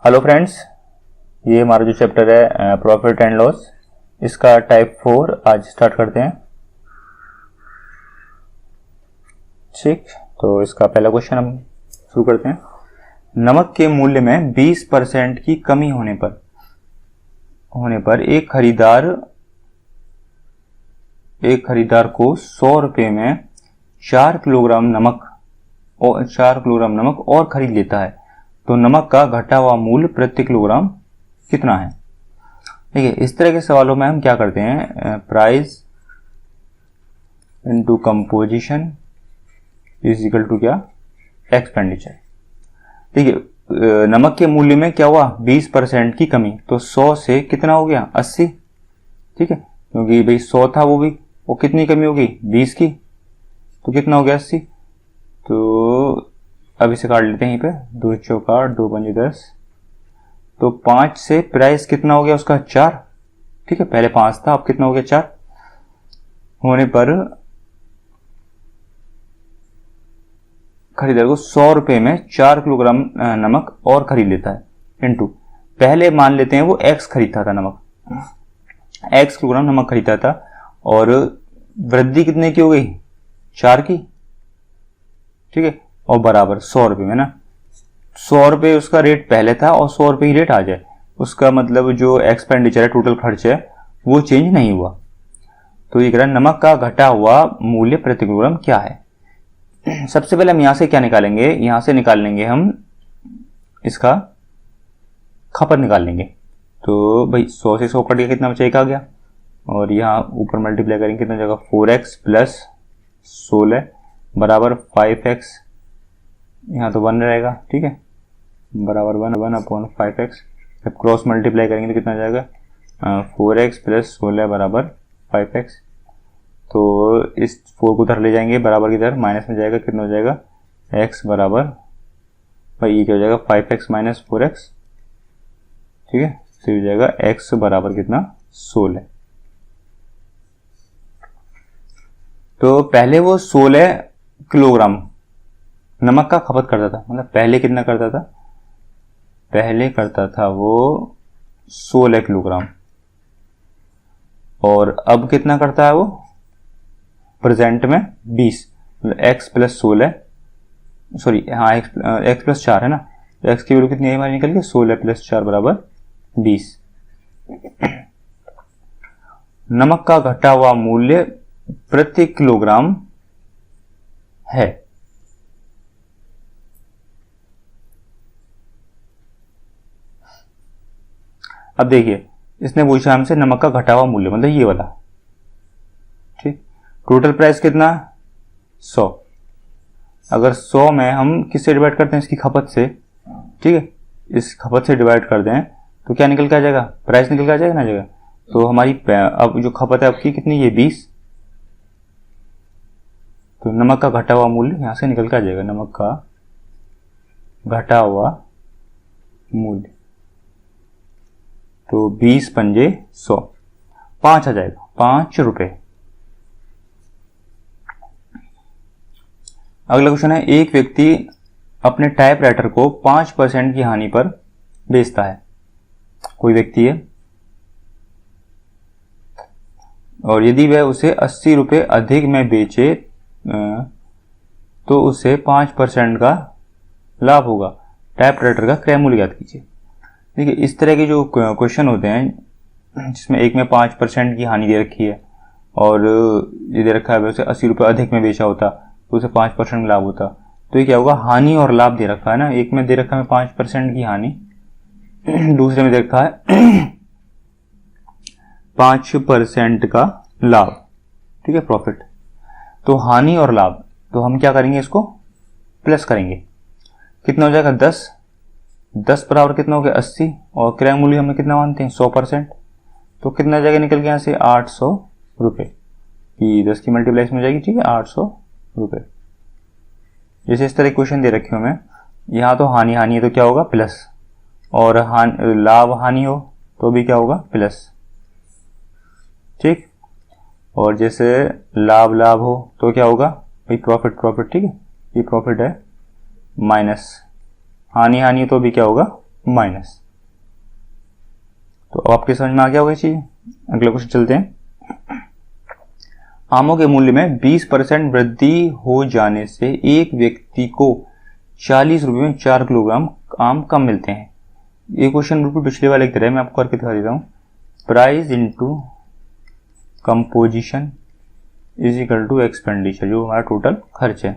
Hello friends, ये हमारा जो चैप्टर है प्रॉफिट एंड लॉस, इसका टाइप 4 आज स्टार्ट करते हैं। ठीक, तो इसका पहला क्वेश्चन हम शुरू करते हैं। नमक के मूल्य में 20% की कमी होने पर एक खरीदार को 100 रुपये में 4 किलोग्राम नमक और खरीद लेता है, तो नमक का घटा हुआ मूल्य प्रति किलोग्राम कितना है। देखिए, इस तरह के सवालों में हम क्या करते हैं, price into composition is equal to क्या, एक्सपेंडिचर। देखिए, नमक के मूल्य में क्या हुआ, 20% की कमी, तो 100 से कितना हो गया, 80। ठीक है, क्योंकि भाई 100 था, वो कितनी कमी होगी, 20 की, तो कितना हो गया, 80। तो अब इसे काट लेते हैं यहीं पे, 2 चौका 2 पंजे 10, तो 5 से प्राइस कितना हो गया उसका, 4। ठीक है, पहले 5 था, अब कितना हो गया, 4 होने पर खरीदार को 100 रुपये में 4 किलोग्राम नमक और खरीद लेता है, इनटू पहले मान लेते हैं वो x खरीदता था, x किलोग्राम नमक खरीदता था, और वृद्धि कितने की हो गई, 4 की। ठीक है, और बराबर 100 रुपये में ना, 100 रुपये उसका रेट पहले था और 100 रुपये ही रेट आ जाए, उसका मतलब जो एक्सपेंडिचर है, टोटल खर्च है, वो चेंज नहीं हुआ। तो ये कह रहा है नमक का घटा हुआ मूल्य प्रति किलोग्राम क्या है। सबसे पहले हम यहां से क्या निकालेंगे, यहां से निकाल लेंगे हम इसका खपत निकाल लेंगे। तो भाई 100 से 100 कट गया, कितना बचा, 1 आ गया, और यहाँ ऊपर मल्टीप्लाई करेंगे, कितना जगह 4x प्लस 16 बराबर 5x, यहाँ तो 1 रहेगा। ठीक है, बराबर 1 अपॉन 5x। जब क्रॉस मल्टीप्लाई करेंगे तो कितना जाएगा, 4x प्लस 16 बराबर 5x। तो इस 4 को उधर ले जाएंगे, बराबर की तरफ माइनस में जाएगा, कितना हो जाएगा, x बराबर भाई ये क्या हो जाएगा, 5x माइनस 4x। ठीक है, तो हो जाएगा x बराबर कितना, 16। तो पहले वो 16 किलोग्राम नमक का खपत करता था, मतलब पहले कितना करता था, पहले करता था वो 16 किलोग्राम, और अब कितना करता है वो, प्रेजेंट में 20, मतलब x प्लस 16, सॉरी हाँ x प्लस 4 है ना, तो x की वैल्यू कितनी है हमारी निकल गई, 16 प्लस 4 बराबर 20। नमक का घटा हुआ मूल्य प्रति किलोग्राम है। अब देखिए, इसने पूछा हमसे नमक का घटा हुआ मूल्य, मतलब ये वाला। ठीक, टोटल प्राइस कितना, 100। अगर 100 में हम किससे डिवाइड करते हैं, इसकी खपत से। ठीक है, इस खपत से डिवाइड कर दें तो क्या निकल के आ जाएगा, प्राइस निकल के आ जाएगा ना जगह। तो हमारी अब जो खपत है आपकी कितनी, ये 20, तो नमक का घटा हुआ मूल्य यहां से निकल के आ जाएगा, नमक का घटा हुआ मूल्य, तो 20 पंजे 100, 5 आ जाएगा, 5 रुपए। अगला क्वेश्चन है, एक व्यक्ति अपने टाइपराइटर को 5% की हानि पर बेचता है। कोई व्यक्ति है, और यदि वह उसे 80 रुपये अधिक में बेचे तो उसे 5% का लाभ होगा। टाइपराइटर का क्रय मूल्य ज्ञात कीजिए। देखिए, इस तरह के जो क्वेश्चन होते हैं जिसमें एक में 5% की हानि दे रखी है, और ये दे रखा है वैसे 80 रुपये अधिक में बेचा होता तो उसे 5% लाभ होता, तो ये क्या होगा, हानि और लाभ दे रखा है ना। एक में दे रखा है 5% की हानि, दूसरे में दे रखा है 5% का लाभ। ठीक है, प्रॉफिट। तो हानि और लाभ, तो हम क्या करेंगे, इसको प्लस करेंगे, कितना हो जाएगा, 10 बराबर कितना हो गया, 80, और क्रय मूल्य हमने कितना मानते हैं, 100%, तो कितना जाएगा निकल के यहाँ से, 800 रुपये की 10 की मल्टीप्लाइज में जाएगी। ठीक है, 800 रुपये। जैसे इस तरह क्वेश्चन दे रखे हो मैं, यहाँ तो हानि है तो क्या होगा, प्लस, और लाभ हानि हो तो भी क्या होगा, प्लस। ठीक, और जैसे लाभ हो तो क्या होगा भाई, प्रॉफिट। ठीक है, ये प्रॉफिट है, माइनस हानि तो भी क्या होगा, माइनस। तो अब आपके समझ में आ गया होगा चीज। अगला क्वेश्चन चलते हैं। आमों के मूल्य में 20% वृद्धि हो जाने से एक व्यक्ति को 40 रुपये में 4 किलोग्राम आम कम मिलते हैं। ये क्वेश्चन बिल्कुल पिछले वाले की तरह है, मैं आपको करके दिखा देता हूँ। Price into composition is equal to expenditure, जो हमारा टोटल खर्च है।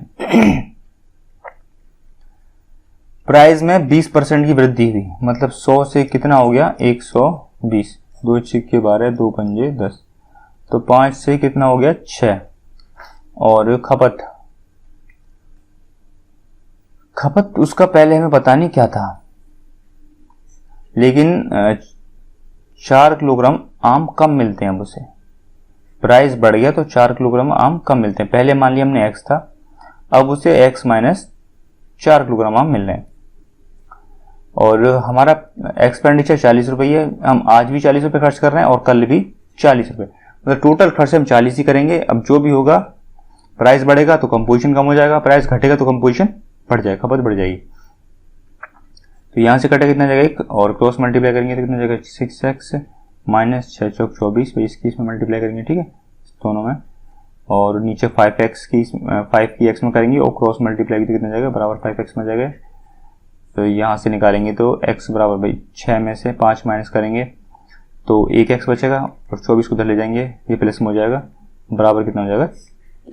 प्राइस में 20% की वृद्धि हुई, मतलब 100 से कितना हो गया 120, 2 छिक्के 12, 2 पंजे 10, तो 5 से कितना हो गया 6। और खपत उसका पहले हमें पता नहीं क्या था, लेकिन 4 किलोग्राम आम कम मिलते हैं अब उसे। प्राइस बढ़ गया तो 4 किलोग्राम आम कम मिलते हैं। पहले मान लिया हमने x था, अब उसे x माइनस 4 किलोग्राम आम मिल रहे हैं। और हमारा एक्सपेंडिचर 40 रुपये है, हम आज भी 40 रुपये खर्च कर रहे हैं और कल भी 40 रुपये, मतलब टोटल खर्च हम 40 ही करेंगे। अब जो भी होगा, प्राइस बढ़ेगा तो कंपोजिशन कम हो जाएगा, प्राइस घटेगा तो कंपोजिशन बढ़ जाएगा, खपत बढ़ जाएगी। तो यहाँ से कटेगा कितना जाएगा 1, और क्रॉस मल्टीप्लाई करेंगे तो कितना जाएगा 6x माइनस 6 चौक 24, 21 में मल्टीप्लाई करेंगे, ठीक है दोनों में। और नीचे 5x की 5 की x में करेंगे और क्रॉस मल्टीप्लाई तो कितना जाएगा बराबर 5x में जाएगा। तो यहाँ से निकालेंगे तो x बराबर भाई 6 में से 5 माइनस करेंगे तो 1x बचेगा और 24 को उधर ले जाएंगे, ये प्लस में हो जाएगा, बराबर कितना हो जाएगा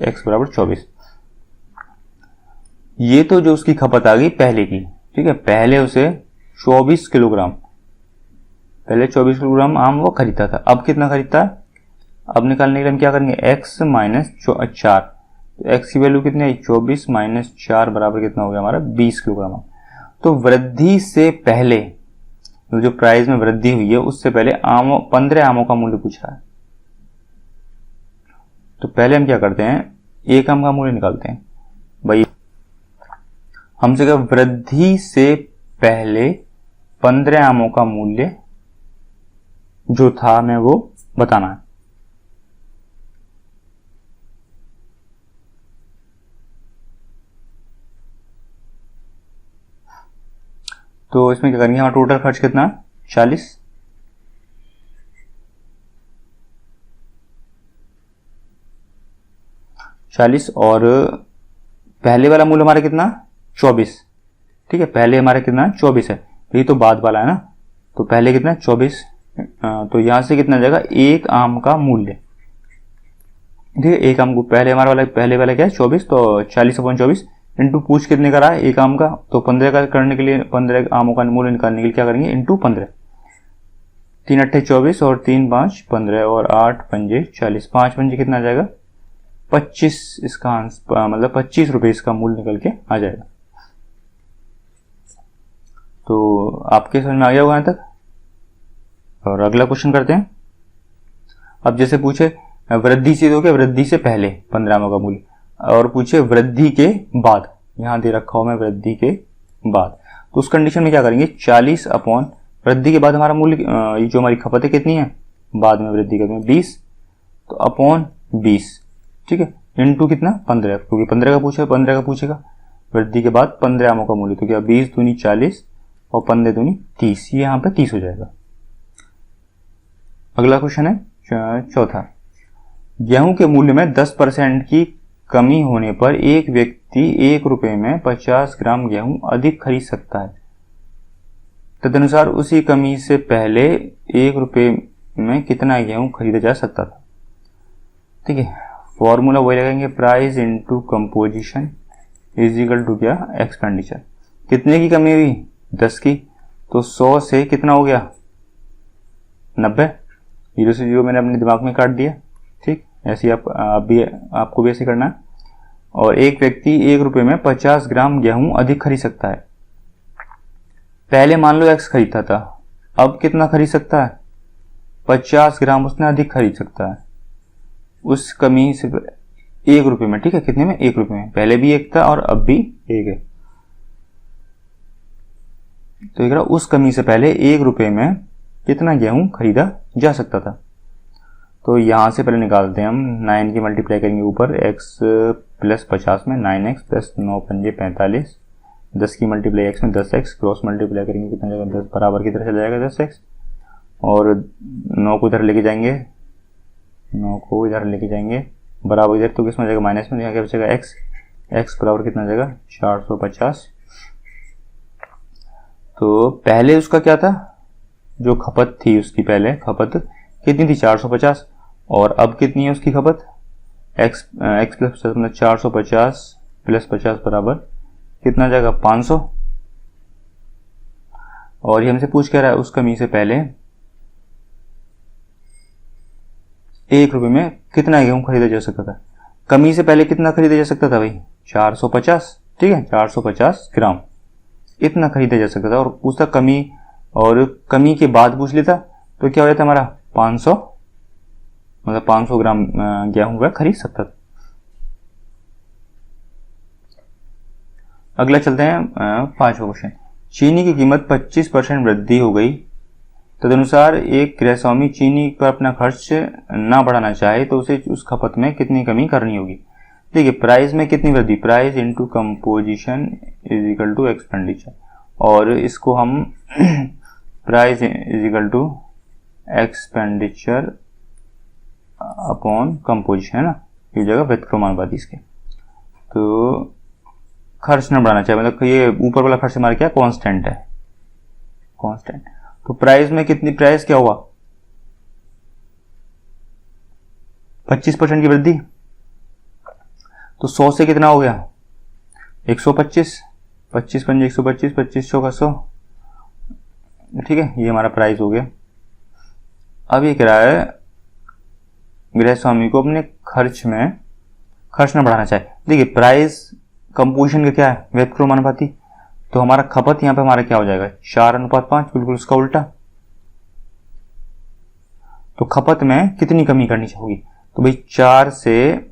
x बराबर 24। ये तो जो उसकी खपत आ गई पहले की, ठीक है। पहले उसे 24 किलोग्राम, पहले 24 किलोग्राम आम वो खरीदता था, अब कितना खरीदता है। अब निकालने के लिए हम क्या करेंगे x माइनस 4, तो x की वैल्यू कितनी है 24 माइनस 4 बराबर कितना हो गया हमारा 20 किलोग्राम। तो वृद्धि से पहले जो प्राइस में वृद्धि हुई है उससे पहले 15 आमों का मूल्य पूछ रहा है। तो पहले हम क्या करते हैं, एक आम का मूल्य निकालते हैं भाई। हमसे क्या, वृद्धि से पहले 15 आमों का मूल्य जो था हमें वो बताना है। तो इसमें क्या करेंगे, हमारा टोटल खर्च कितना है 40 और पहले वाला मूल्य हमारा कितना 24, ठीक है। पहले हमारा कितना 24 है, ये तो बाद वाला है ना, तो पहले कितना 24, तो यहां से कितना जाएगा एक आम का मूल्य, ठीक है। एक आम को पहले वाला क्या है 24, तो 40/24 इंटू पूछ कितने का रहा है एक आम का, तो 15 का करने के लिए 15 आमों का मूल्य निकालने के लिए क्या करेंगे इंटू 15, 3 अट्ठे 24 और 3 5 15 और 8 पंजे 40, 5 पंजे कितना आ जाएगा 25, इसका आंसर मतलब 25 रुपये इसका मूल्य निकल के आ जाएगा। तो आपके समझ में आ गया होगा यहाँ तक। और अगला क्वेश्चन करते हैं। अब जैसे पूछे वृद्धि से, तो क्या वृद्धि से पहले 15 आमों का मूल्य, और पूछे वृद्धि के बाद, यहां दे रखा हूं मैं वृद्धि के बाद, तो उस कंडीशन में क्या करेंगे 40 अपॉन वृद्धि के बाद हमारा मूल्य ये जो हमारी खपत है कितनी है बाद में वृद्धि करते हैं 20, तो अपॉन 20, ठीक है, इंटू कितना 15, क्योंकि 15 का पूछेगा वृद्धि के बाद 15 आमों का मूल्य, तो क्या 20 दूनी 40 और 15 दूनी 30, ये यहाँ पे 30 हो जाएगा। अगला क्वेश्चन है चौथा। गेहूं के मूल्य में 10% की कमी होने पर एक व्यक्ति 1 रुपये में 50 ग्राम गेहूं अधिक खरीद सकता है। तदनुसार उसी कमी से पहले 1 रुपये में कितना गेहूं खरीदा जा सकता था। ठीक है, फॉर्मूला वही लगाएंगे, price into composition is equal to क्या एक्सपेंडिचर। कितने की कमी हुई 10 की, तो 100 से कितना हो गया 90, 0 से 0 मैंने अपने दिमाग में काट दिया। ठीक, ऐसे आपको भी ऐसे करना है। और एक व्यक्ति 1 रुपये में 50 ग्राम गेहूं अधिक खरीद सकता है। पहले मान लो x खरीदता था, अब कितना खरीद सकता है 50 ग्राम उसने अधिक खरीद सकता है उस कमी से 1 रुपये में। ठीक है, कितने में 1 रुपये में, पहले भी 1 था और अब भी 1 है। तो एक उस कमी से पहले 1 रुपये में कितना गेहूं खरीदा जा सकता था। तो यहां से पहले निकालते हैं हम, 9 की मल्टीप्लाई करेंगे ऊपर x प्लस 50 में 9x प्लस 9 पंजे 45 10 की मल्टीप्लाई एक्स में 10x, क्रॉस मल्टीप्लाई करेंगे कितना जाएगा 10 बराबर की तरह चला जाएगा 10x, और 9 को इधर लेके जाएंगे, 9 को इधर लेके जाएंगे बराबर इधर, तो किसमें जाएगा माइनस में, यहाँ क्या बचेगा x, x बराबर कितना जाएगा 450। तो पहले उसका क्या था, जो खपत थी उसकी, पहले खपत कितनी थी 450, और अब कितनी है उसकी खपत, x प्लस 50 मतलब 450 प्लस 50 बराबर कितना जाएगा 500। और ये हमसे पूछ क्या रहा है, उस कमी से पहले 1 रुपये में कितना गेहूं खरीदा जा सकता था, कमी से पहले कितना खरीदा जा सकता था भाई 450, ठीक है 450 ग्राम इतना खरीदा जा सकता था, और पूछता कमी, और कमी के बाद पूछ लेता तो क्या हो जाता हमारा 500, मतलब 500 ग्राम गेहूं वह खरीद सकता था। अगला चलते हैं 5वां क्वेश्चन। चीनी की कीमत 25% वृद्धि हो गई, तदनुसार एक गृहस्वामी चीनी पर अपना खर्च ना बढ़ाना चाहे तो उसे उस खपत में कितनी कमी करनी होगी। देखिए प्राइस में कितनी वृद्धि, price into composition is equal to expenditure, और इसको हम price is equal to expenditure upon composition है ना, ये जगह व्युत्क्रमानुपाती इसके। तो खर्च न बढ़ाना चाहिए, मतलब ये ऊपर वाला खर्च हमारा क्या कांस्टेंट है, कांस्टेंट। तो प्राइस में कितनी, प्राइस क्या हुआ 25% की वृद्धि, तो 100 से कितना हो गया 125, 25 पंजे 125, 25 का 100, ठीक है ये हमारा प्राइस हो गया। अब ये कह रहा है गृहस्वामी को अपने खर्च में खर्च न बढ़ाना चाहिए। देखिए प्राइस कंपोजिशन का क्या है व्युत्क्रमानुपाती, तो हमारा खपत यहां पे हमारा क्या हो जाएगा 4:5, बिल्कुल उसका उल्टा। तो खपत में कितनी कमी करनी चाहिए, तो भाई 4 से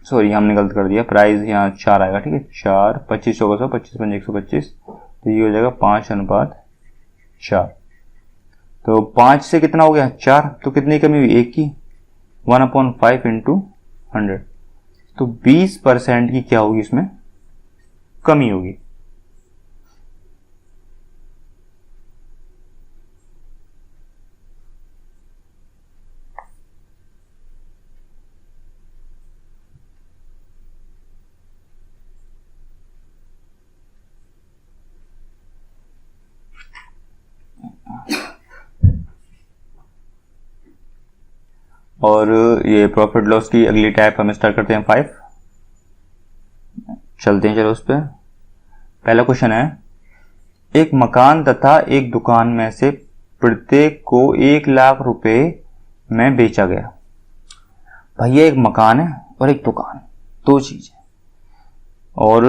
सॉरी हमने गलत कर दिया, प्राइस यहाँ 4 आएगा, ठीक है 4, 25 होगा 25 पंजे 125, तो ये हो जाएगा 5:4। तो 5 से कितना हो गया 4, तो कितनी कमी हुई 1 की, 1/5 इंटू 100, तो 20% की क्या होगी इसमें कमी होगी। और ये प्रॉफिट लॉस की अगली टाइप हम स्टार्ट करते हैं 5, चलते हैं चलो उस पर। पहला क्वेश्चन है, एक मकान तथा एक दुकान में से प्रत्येक को 1 लाख रुपए में बेचा गया। भैया एक मकान है और एक दुकान, 2 चीज है, और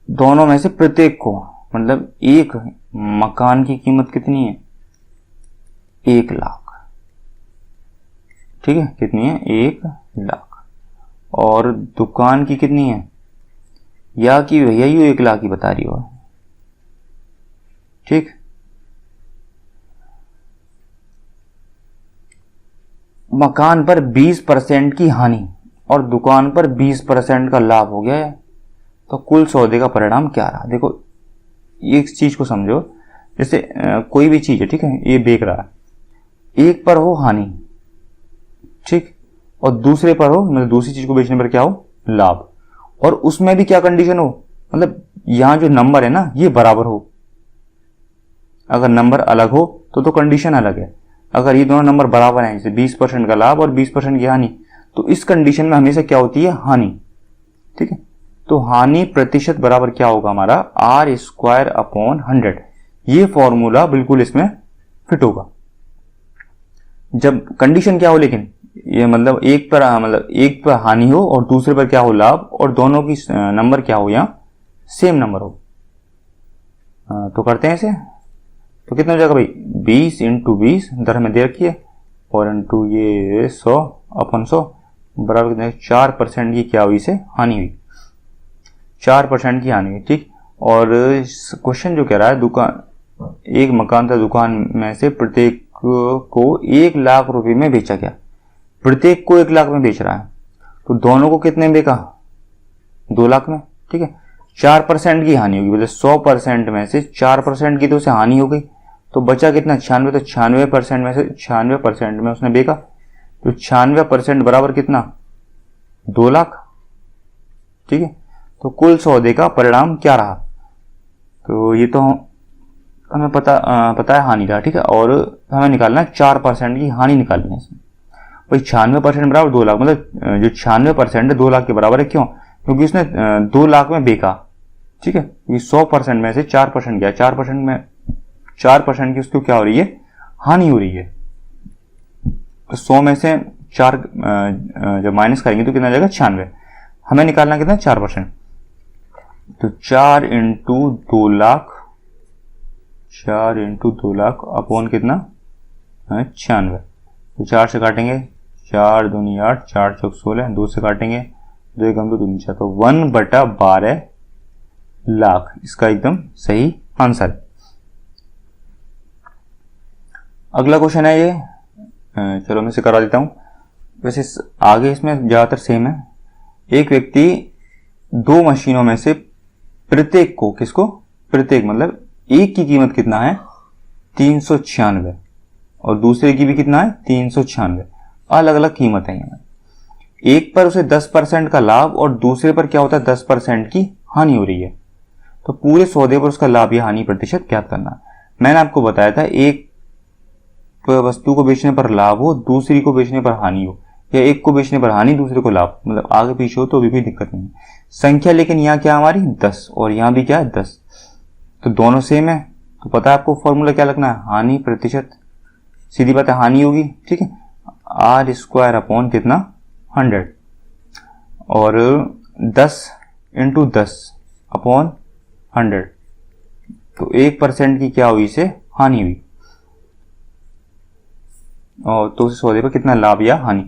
दोनों में से प्रत्येक को, मतलब एक मकान की कीमत कितनी है 1 लाख, ठीक है कितनी है 1 लाख, और दुकान की कितनी है, या कि भैया यू 1 लाख ही बता रही हो, ठीक। मकान पर 20% की हानि और दुकान पर 20% का लाभ हो गया है, तो कुल सौदे का परिणाम क्या रहा। देखो एक चीज को समझो, जैसे कोई भी चीज है, ठीक है ये बेच रहा है, एक पर हो हानि, ठीक, और दूसरे पर हो, मतलब दूसरी चीज को बेचने पर क्या हो लाभ, और उसमें भी क्या कंडीशन हो, मतलब यहां जो नंबर है ना ये बराबर हो। अगर नंबर अलग हो तो कंडीशन अलग है, अगर ये दोनों नंबर बराबर हैं, जैसे 20% का लाभ और 20% की हानि, तो इस कंडीशन में हमेशा क्या होती है हानि, ठीक है। तो हानि प्रतिशत बराबर क्या होगा हमारा R²/100, ये फॉर्मूला बिल्कुल इसमें फिट होगा। जब कंडीशन क्या हो, लेकिन ये मतलब एक पर हानि हो और दूसरे पर क्या हो लाभ, और दोनों की नंबर क्या हो यहाँ सेम नंबर हो। तो करते हैं इसे, तो कितना हो जाएगा भाई 20 इंटू 20 दर में दे रखी है, और इंटू ये 100/100 बराबर कितने 4% की क्या हुई से हानि हुई, 4% की हानि हुई, ठीक। और क्वेश्चन जो कह रहा है दुकान, एक मकान था दुकान में से प्रत्येक को 1 लाख रुपए में बेचा गया, प्रत्येक को 1 लाख में बेच रहा है, तो दोनों को कितने में बेचा? 2 लाख में, ठीक है। 4% की हानि होगी, मतलब 100% में से 4% की तो उसे हानि हो गई, तो बचा कितना? 96। तो 96% में से 96% में उसने बेचा, तो 96% बराबर कितना? 2 लाख, ठीक है। तो कुल सौदे का परिणाम क्या रहा? तो ये तो हमें पता है हानि का, ठीक है। और हमें निकालना है 4% की हानि निकालनी है इसमें। भाई 96% बराबर 2 लाख, मतलब जो 96% है 2 लाख के बराबर है। क्यों? क्योंकि उसने 2 लाख में बेचा, ठीक है। क्योंकि 100% में से 4% गया, 4% की उसको क्या हो रही है? हानि हो रही है। तो 100 में से 4 जब माइनस करेंगे तो कितना जाएगा? 96। हमें निकालना कितना? 4%। तो 4 into 2 lakh, 4 into 2 lakh upon कितना? 96। तो 4 से काटेंगे, 4 दूनी 8, 4 चौक 16, 2 से काटेंगे, 2 एकम 2 दूनी 4, तो 1/12 लाख इसका एकदम सही आंसर है। अगला क्वेश्चन है ये, चलो मैं इसे करा देता हूं। वैसे आगे इसमें ज्यादातर सेम है। एक व्यक्ति 2 मशीनों में से प्रत्येक को, किसको? प्रत्येक मतलब एक की कीमत कितना है? 396, और दूसरे की भी कितना है? 396। अलग अलग कीमत है यहाँ। एक पर उसे 10% का लाभ और दूसरे पर क्या होता है? 10% की हानि हो रही है। तो पूरे सौदे पर उसका लाभ या हानि प्रतिशत ज्ञात करना। मैंने आपको बताया था एक वस्तु को बेचने पर लाभ हो, दूसरी को बेचने पर हानि हो, या एक को बेचने पर हानि दूसरे को लाभ, मतलब आगे पीछे हो तो भी कोई दिक्कत नहीं है। संख्या लेकिन यहाँ क्या हमारी? 10, और यहाँ भी क्या है? 10। तो दोनों सेम है, तो पता है आपको फॉर्मूला क्या लगना है? हानि प्रतिशत। सीधी बात है, हानि होगी, ठीक है, R² अपॉन कितना? 100, और 10 इंटू 10 अपॉन 100, तो 1% की क्या हुई? इसे हानि हुई। और तो उस सौदे पर कितना लाभ या हानि?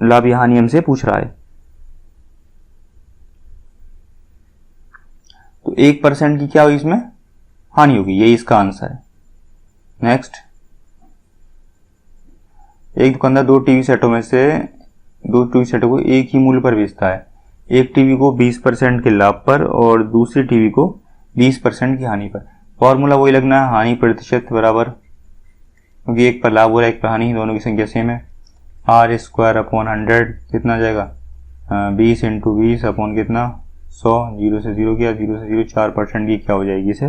लाभ या हानि हमसे पूछ रहा है। तो 1% की क्या हुई? इसमें हानि होगी, यही इसका आंसर है। नेक्स्ट, एक दुकानदार 2 टीवी सेटों में से 2 टीवी सेटों को एक ही मूल्य पर बेचता है। एक टीवी को 20% के लाभ पर और दूसरी टीवी को 20% की हानि पर। फॉर्मूला वही लगना है, हानि प्रतिशत बराबर, क्योंकि एक पर लाभ हो रहा है एक पर हानि, दोनों की संख्या सेम है। R² अपॉन 100 कितना जाएगा? 20 इंटू 20 अपॉन कितना? 100। 0 से 0 किया, 0 से 0, 4% की क्या हो जाएगी? इसे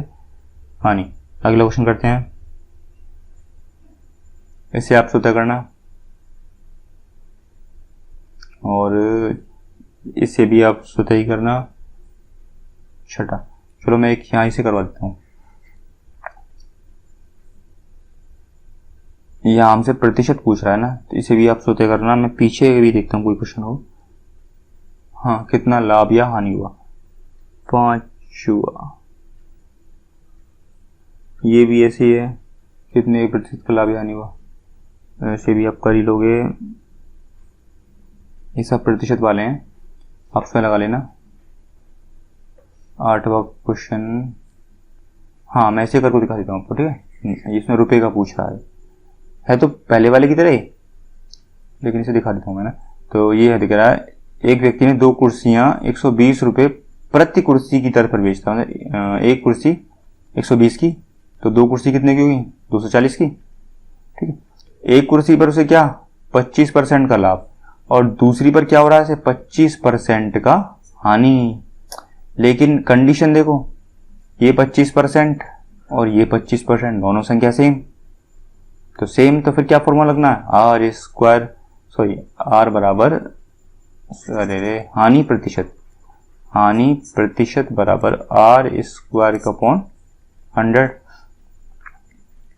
हानि। अगला क्वेश्चन करते हैं, इसे आप स्वतः करना, और इसे भी आप स्वतः ही करना। छठा, चलो मैं एक यहां से करवा देता हूं। यहां हमसे प्रतिशत पूछ रहा है ना, तो इसे भी आप स्वतः करना। मैं पीछे भी देखता हूं कोई क्वेश्चन हो। हाँ, कितना लाभ या हानि हुआ? 5 हुआ। ये भी ऐसे ही है, कितने प्रतिशत का लाभ या हानि हुआ? ऐसे भी आप कर ही लोगे, ये सब प्रतिशत वाले हैं, आप स्वयं लगा लेना। 8वां क्वेश्चन, हाँ मैं ऐसे करके दिखा देता हूँ आपको, ठीक है। इसमें रुपए का पूछ रहा है तो पहले वाले की तरह ही, लेकिन इसे दिखा देता हूँ मैं ना। तो ये है, दिख रहा है, एक व्यक्ति ने 2 कुर्सियां 120 रुपए प्रति कुर्सी की दर पर बेचता है। एक कुर्सी 120 की, तो 2 कुर्सी कितने की होगी? 240 की, ठीक है। एक कुर्सी पर उसे क्या? 25% का लाभ, और दूसरी पर क्या हो रहा है? 25% का हानि। लेकिन कंडीशन देखो, ये 25% और ये 25%, दोनों संख्या सेम, तो सेम, तो फिर क्या फॉर्मूला लगना है? R बराबर हानि प्रतिशत बराबर R² अपॉन 100।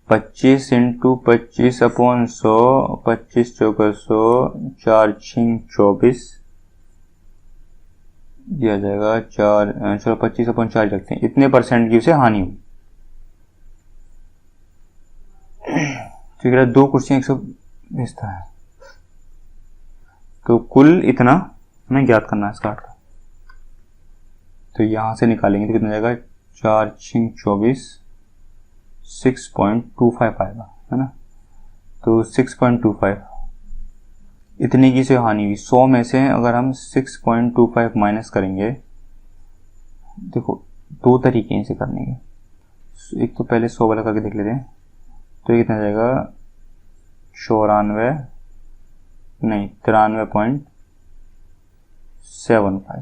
25 इंटू 25 अपॉन 100, 25 चौका 100, 4 छिंग 24 दिया जाएगा। 4, चलो 25 अपॉन 4 रखते हैं, इतने % की उसे हानि हुई। ठीक है, 2 कुर्सियां 100 बेचता है, तो कुल इतना हमें ज्ञात करना है इसका अर्थ। तो यहां से निकालेंगे तो कितना जाएगा? 4 छिंग 24, 6.25 आएगा, है ना। तो 6.25 इतनी की से हानि हुई। 100 में से अगर हम 6.25 माइनस करेंगे, देखो दो तरीके हैं इसे करने के। एक तो पहले 100 वाला करके देख लेते हैं, तो ये कितना जाएगा 93.75।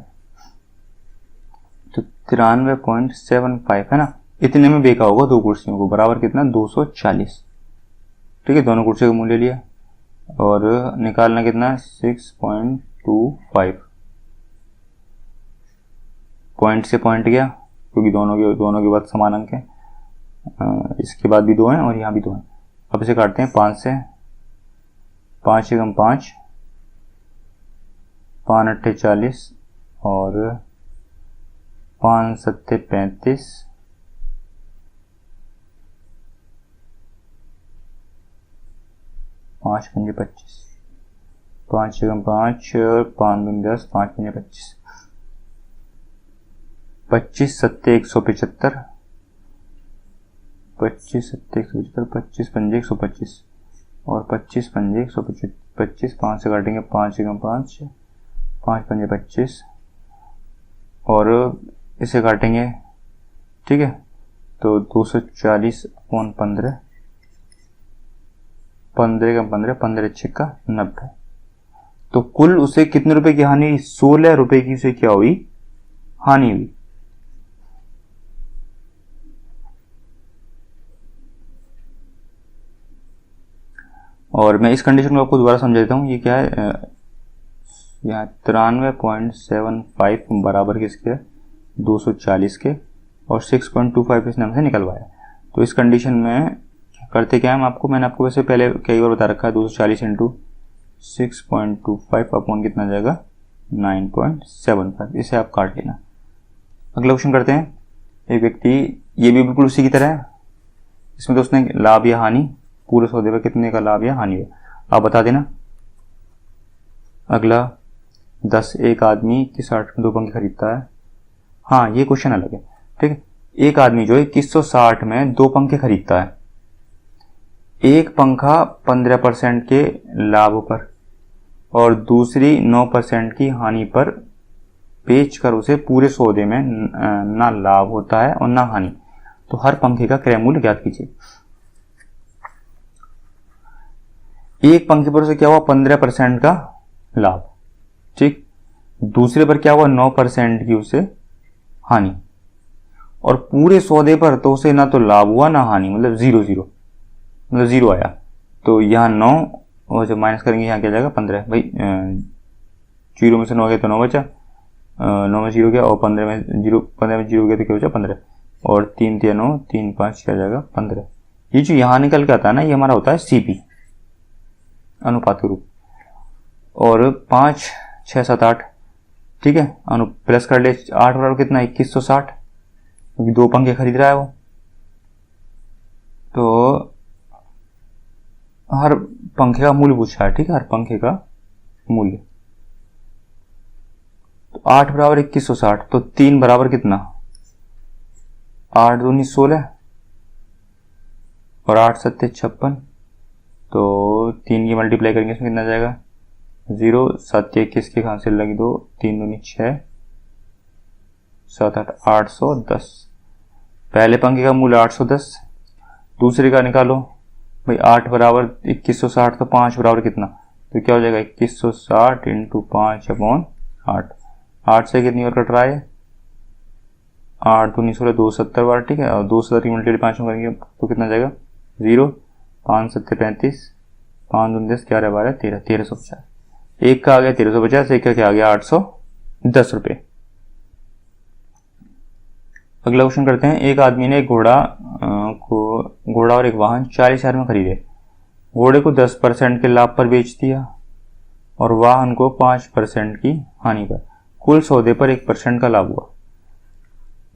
तो 93.75 है ना, इतने में बेचा होगा दो कुर्सियों को, बराबर कितना 240। ठीक है, दोनों कुर्सियों का मूल्य लिया और निकालना कितना 6.25। पॉइंट से पॉइंट गया क्योंकि दोनों के बाद समान अंक है, इसके बाद भी 2 हैं और यहाँ भी 2 हैं। अब इसे काटते हैं 5 से, 5 एकम 5, 5 अट्ठे 40 और 5 सत्ते 35, 5 पंजे 25, 5 एकम 5 और 5 दूनी 10, 5 पंजे 25, 25 सत्ते 175, 25 सत्ते 175, 25 पंजे 125 और 25 पंजे 125। 5 से काटेंगे 5 एकम 5, 5 पंजे 25 और इसे काटेंगे। ठीक है, तो 240 अपॉन 15, 15 एकम 15, 15 छिक्का 90। तो कुल उसे कितने रुपए की हानि? 16 रुपए की उसे क्या हुई? हानि हुई। और मैं इस कंडीशन को आपको दोबारा समझा देता हूँ। ये क्या है, यहाँ 93.75 बराबर किसके है? 240 के, और 6.25 इसने हमसे निकलवाया। तो इस कंडीशन में करते क्या हम आपको, मैंने आपको वैसे पहले कई बार बता रखा है, 240 इंटू 6.25 अपॉन कितना जाएगा 9.75। इसे आप काट लेना। अगला क्वेश्चन करते हैं। एक व्यक्ति, ये भी बिल्कुल उसी की तरह है, इसमें तो उसने लाभ या हानि पूरे सौदे पर कितने का लाभ या हानि हुआ आप बता देना। अगला 10, एक आदमी 2160 में 2 पंखे खरीदता है। हाँ, ये क्वेश्चन अलग है। ठीक है, एक आदमी जो है 2160 में 2 पंखे खरीदता है। एक पंखा 15% के लाभ पर और दूसरी 9% की हानि पर बेचकर उसे पूरे सौदे में ना लाभ होता है और ना हानि। तो हर पंखे का क्रय मूल्य ज्ञात कीजिए। एक पंखे पर उसे क्या हुआ 15% का लाभ, ठीक। दूसरे पर क्या हुआ 9% की उसे हानि, और पूरे सौदे पर तो उसे ना तो लाभ हुआ ना हानि, मतलब 0 मतलब 0 आया। तो यहाँ 9 और जब माइनस करेंगे यहाँ क्या जाएगा 15। भाई 0 में से 9 गया तो 9 बचा, 9 में 0 गया और 15 में 0 गया तो क्या बचा 15, और 3 3 9 3 5 क्या जाएगा 15। ये जो यहाँ निकल के आता है ना, ये हमारा होता है CP अनुपात के रूप। और 5 6 7 8, ठीक है, प्लस कर ले 8 बराबर कितना 2160, क्योंकि 2 पंखे खरीद रहा है वो। तो हर पंखे का मूल्य पूछा है, ठीक है, हर पंखे का मूल्य। तो 8 बराबर 2160, तो 3 बराबर कितना 8 दूनी 16 और 8 सत्ते 56। तो 3 की मल्टीप्लाई करेंगे इसमें कितना जाएगा 0, 7 21 की खांसी लगी 2, 3 दूनी 6, 7 8 810। पहले पंखे का मूल्य 810, दूसरे का निकालो। भाई 8 बराबर 2160, तो 5 बराबर कितना, तो क्या हो जाएगा 2160 इंटू 5 अपॉन 8। 8 से कितनी और कट रहा है 8 दूनी 16, 270 बार, ठीक है, और 270 की मल्टीप्लाई 5 में करेंगे तो कितना जाएगा 0, 5 सत्ते 35, 5 दूनी 10, 11 12 13, 1350। एक का आ गया 1350, एक का क्या आ गया 810 रुपये। अगला क्वेश्चन करते हैं। एक आदमी ने एक घोड़ा और एक वाहन 40,000 में खरीदे। घोड़े को 10% के लाभ पर बेच दिया और वाहन को 5% की हानि पर। कुल सौदे पर 1% का लाभ हुआ।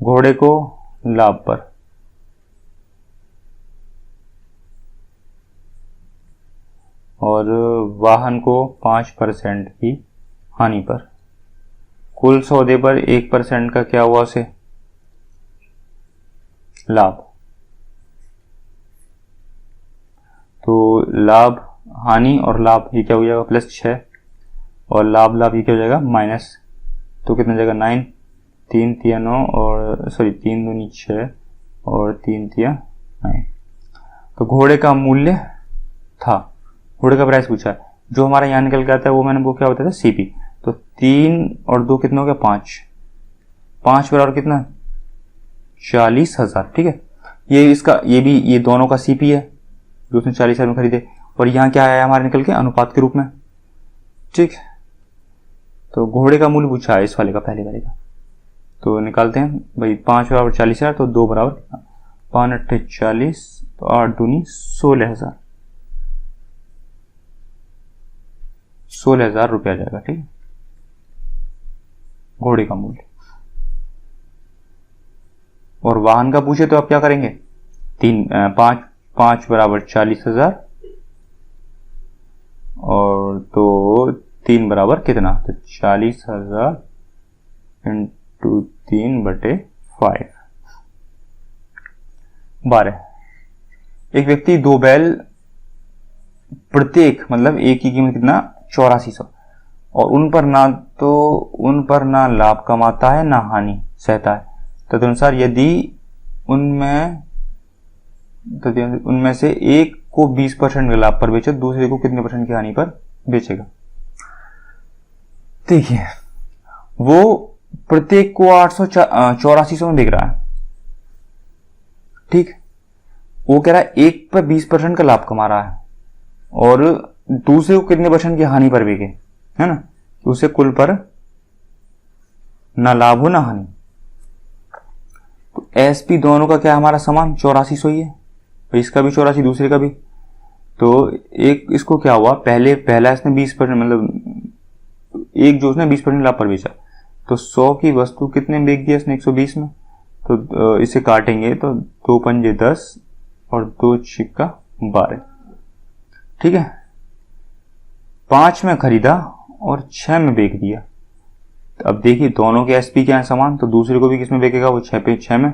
घोड़े को लाभ पर और वाहन को 5% की हानि पर। कुल सौदे पर 1% का क्या हुआ उसे लाभ। तो लाभ, हानि और लाभ, ये क्या हो जाएगा +6। और लाभ लाभ ये क्या हो जाएगा माइनस, तो कितना जाएगा 9, 3 तिया 9 और सॉरी 3 दूनी 6 और 3 तिया 9। तो घोड़े का मूल्य था, घोड़े का प्राइस पूछा है, जो हमारा यहाँ निकल के आता है वो क्या होता था सीपी। तो 3 और 2 कितना हो गया 5, 5 बराबर कितना 40,000। ठीक है, ये दोनों का सीपी है जो उसने 40,000 में खरीदे, और यहाँ क्या आया हमारे निकल के अनुपात के रूप में। ठीक, तो घोड़े का मूल्य पूछा है इस वाले का, पहले वाले का। तो निकालते हैं भाई, 5 बराबर 40,000 तो 2 बराबर 5 अट्ठे 40, तो 8 दूनी 16,000, 16,000 रुपया जाएगा। ठीक, घोड़े का मूल्य। और वाहन का पूछे तो आप क्या करेंगे, 5 बराबर 40,000 और तो 3 बराबर कितना, तो 40,000 इंटू 3/5 12। एक व्यक्ति 2 बैल प्रत्येक मतलब एक की कीमत कितना 8400, और उन पर ना लाभ कमाता है ना हानि सहता है, तदनुसार यदि उनमें से एक को 20% के लाभ पर बेचे, दूसरे को कितने परसेंट की हानि पर बेचेगा। देखिए, वो प्रत्येक को 8400 में बिक रहा है। ठीक, वो कह रहा है एक पर 20% का लाभ कमा रहा है और दूसरे को कितने परसेंट की हानि पर बिके, है ना, तो उसे कुल पर ना लाभ हो ना हानि। तो एसपी दोनों का क्या हमारा समान 8400 ही है, इसका भी 84, दूसरे का भी। तो एक इसको क्या हुआ, पहला इसने 20% मतलब एक जो उसने 20% लाभ पर बेचा, तो 100 की वस्तु कितने में बेच दिया इसने 120 में। तो इसे काटेंगे तो 2 पंजे 10 और 2 छिक्का 12। ठीक है, 5 में खरीदा और 6 में बेच दिया। तो अब देखिए दोनों के एसपी क्या है समान, तो दूसरे को भी किस में बेचेगा, वो 6 पे 6 में।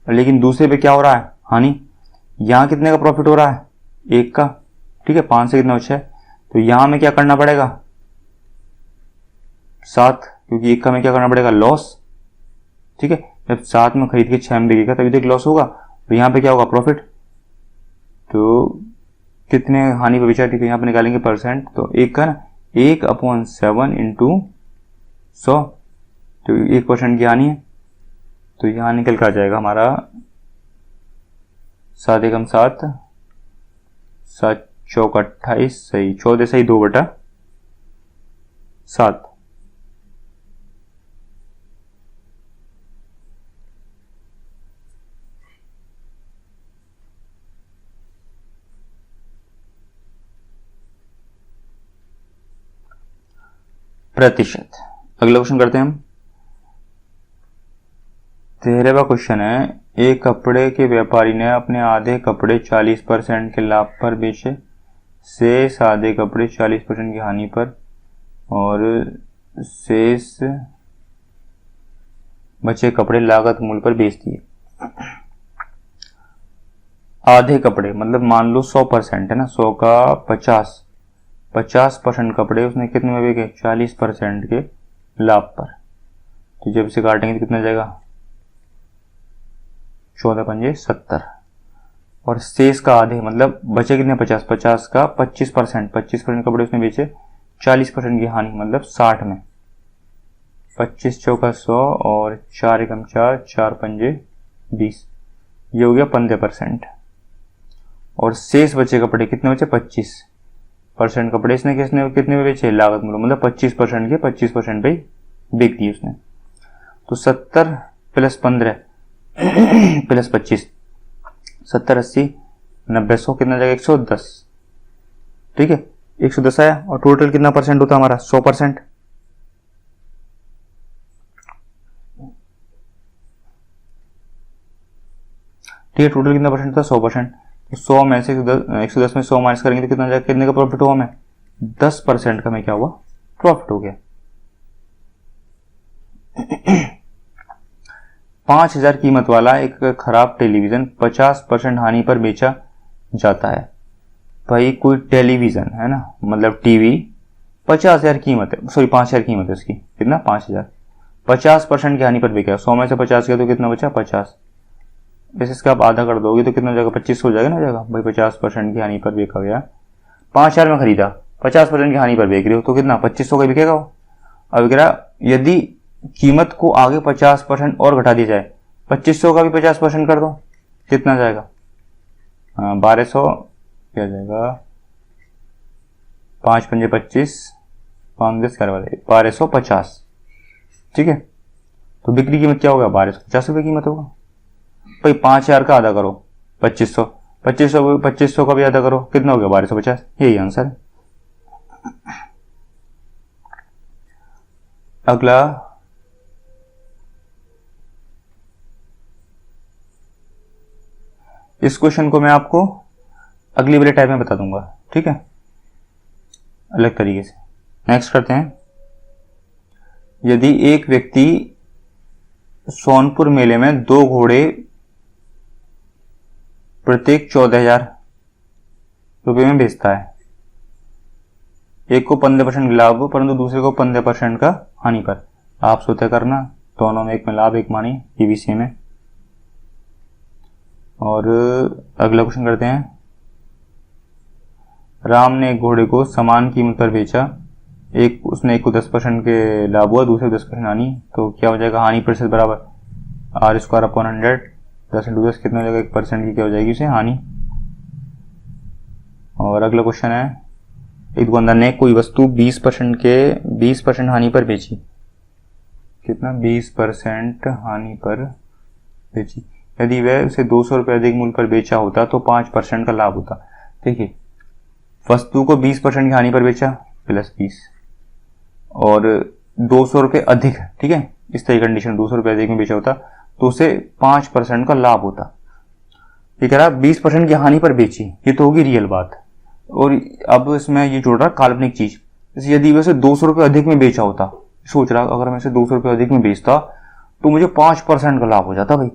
लेकिन दूसरे पे क्या हो रहा है, हानि। यहां कितने का प्रॉफिट हो रहा है, 1 का। ठीक है, 5 से कितना 6, तो यहां में क्या करना पड़ेगा 7, क्योंकि 1 का में क्या करना पड़ेगा लॉस। ठीक है, जब 7 में खरीद के 6 में बिकेगा तभी तक लॉस होगा, तो यहां पे क्या होगा प्रॉफिट। तो कितने हानि पर बेचा, ठीक है, यहां पे निकालेंगे परसेंट, तो 1 का ना 1/7 इंटू 100, तो 1% की हानि है। तो यहां निकल कर आ जाएगा हमारा 7 एकम 7, 7 चौक 28, सही 14 सही 2/7। प्रतिशत। अगला क्वेश्चन करते हैं हम। 13वां क्वेश्चन है, एक कपड़े के व्यापारी ने अपने आधे कपड़े 40% के लाभ पर बेचे, शेष आधे कपड़े 40% की हानि पर, और शेष बचे कपड़े लागत मूल्य पर बेच दिए। आधे कपड़े मतलब मान लो 100% है ना, 100 का 50% कपड़े उसने कितने में बेचे, 40% के लाभ पर। तो जब इसे काटेंगे तो कितना जाएगा 14 पंजे 70, और शेष का आधे मतलब बचे कितने 50 का 25% कपड़े उसने बेचे, 40% की हानि मतलब 60 में, 25 चौका 100 और 4 एकम 4, 4 पंजे 20, ये हो गया 15%। और शेष बचे कपड़े कितने बचे 25% कपड़े इसने कितने में बेचे, लागत मूल्य मतलब 25% के 25% पे बेच दिए उसने। तो 70 प्लस 15 प्लस 25, 70 80 90 100 कितना जाएगा 110। ठीक है, 110 आया, और टोटल कितना परसेंट होता है हमारा 100%। ठीक है, टोटल कितना परसेंट था 100%। तो 100 में से 110 में 100 माइनस करेंगे तो कितना जाएगा, कितने का प्रॉफिट हुआ हमें 10% का, हमें क्या हुआ प्रॉफिट हो गया। 5,000 कीमत वाला एक खराब टेलीविजन 50% हानि पर बेचा जाता है। भाई कोई टेलीविजन है ना, मतलब टीवी 50,000 कीमत है, सॉरी 5,000 कीमत है उसकी, कितना 5,000, 50% की हानि पर बिका। 100 में से 50 किया तो कितना बचा 50, वैसे इसका आप आधा कर दोगे तो कितना हो जाएगा 25 हो जाएगा ना, जाएगा भाई 50% की हानि पर बेचा गया। 5,000 में खरीदा, 50% की हानि पर बेच रहे हो तो कितना 2500 का बिकेगा वो। अब कह रहा यदि कीमत को आगे 50% और घटा दिया जाए, 2500 का भी 50% कर दो, कितना जाएगा 1200 क्या जाएगा, 5 पंजे 25, 5 10 कर वाले 1250, ठीक है। तो बिक्री कीमत क्या होगा 1250 रुपये कीमत होगा भाई। 5,000 का आधा करो 2500, 2500 का भी आधा करो, कितना हो गया 1250, यही आंसर है। अगला इस क्वेश्चन को मैं आपको अगली वाले टाइप में बता दूंगा, ठीक है, अलग तरीके से। नेक्स्ट करते हैं, यदि एक व्यक्ति सोनपुर मेले में 2 घोड़े प्रत्येक 14,000 रुपये में बेचता है, एक को 15% लाभ परंतु दूसरे को 15% का हानि पर, आप स्वतः करना, दोनों में एक में लाभ एक मानी, ये भी सेम है। और अगला क्वेश्चन करते हैं, राम ने एक घोड़े को समान कीमत पर बेचा, उसने एक को 10% के लाभ हुआ, दूसरे को 10% हानि, तो क्या हो जाएगा हानि प्रतिशत बराबर R² 10 इंटू 10 कितना हो जाएगा 1% की क्या हो जाएगी उसे हानि। और अगला क्वेश्चन है, एक दुकानदार ने कोई वस्तु 20% हानि पर बेची, कितना 20% हानि पर बेची, यदि वह उसे 200 रुपये अधिक मूल्य पर बेचा होता तो 5% का लाभ होता। देखिए वस्तु को 20% की हानि पर बेचा प्लस 20 और 200 रुपये अधिक, ठीक है, इस तरह की कंडीशन 200 रुपये अधिक में बेचा होता तो उसे 5% का लाभ होता। ये कह रहा 20% की हानि पर बेची, ये तो होगी रियल बात, और अब इसमें ये जोड़ रहा काल्पनिक चीज, जैसे यदि वैसे 200 रुपये अधिक में बेचा होता, सोच रहा अगर मैं इसे 200 रुपये अधिक में बेचता तो मुझे 5% का लाभ हो जाता भाई,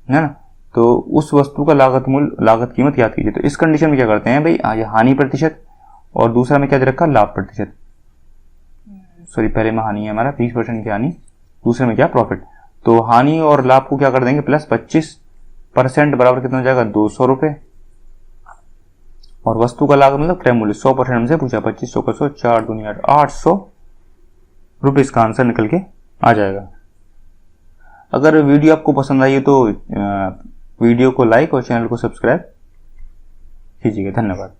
है ना। तो उस वस्तु का लागत कीमत याद कीजिए। तो इस कंडीशन में क्या करते हैं भाई, हानि प्रतिशत और दूसरा में क्या दे रखा लाभ प्रतिशत, सॉरी पहले में हानि है हमारा 20% की हानि, दूसरे में क्या प्रॉफिट, तो हानि और लाभ को क्या कर देंगे प्लस 25% बराबर कितना हो जाएगा 200 रुपये, और वस्तु का लागत मतलब क्रय मूल्य 100% में से पूछा 2500 का 100, 4 दूनी 8, 800 रुपये इसका आंसर निकल के आ जाएगा। अगर वीडियो आपको पसंद आई है तो वीडियो को लाइक और चैनल को सब्सक्राइब कीजिएगा। धन्यवाद।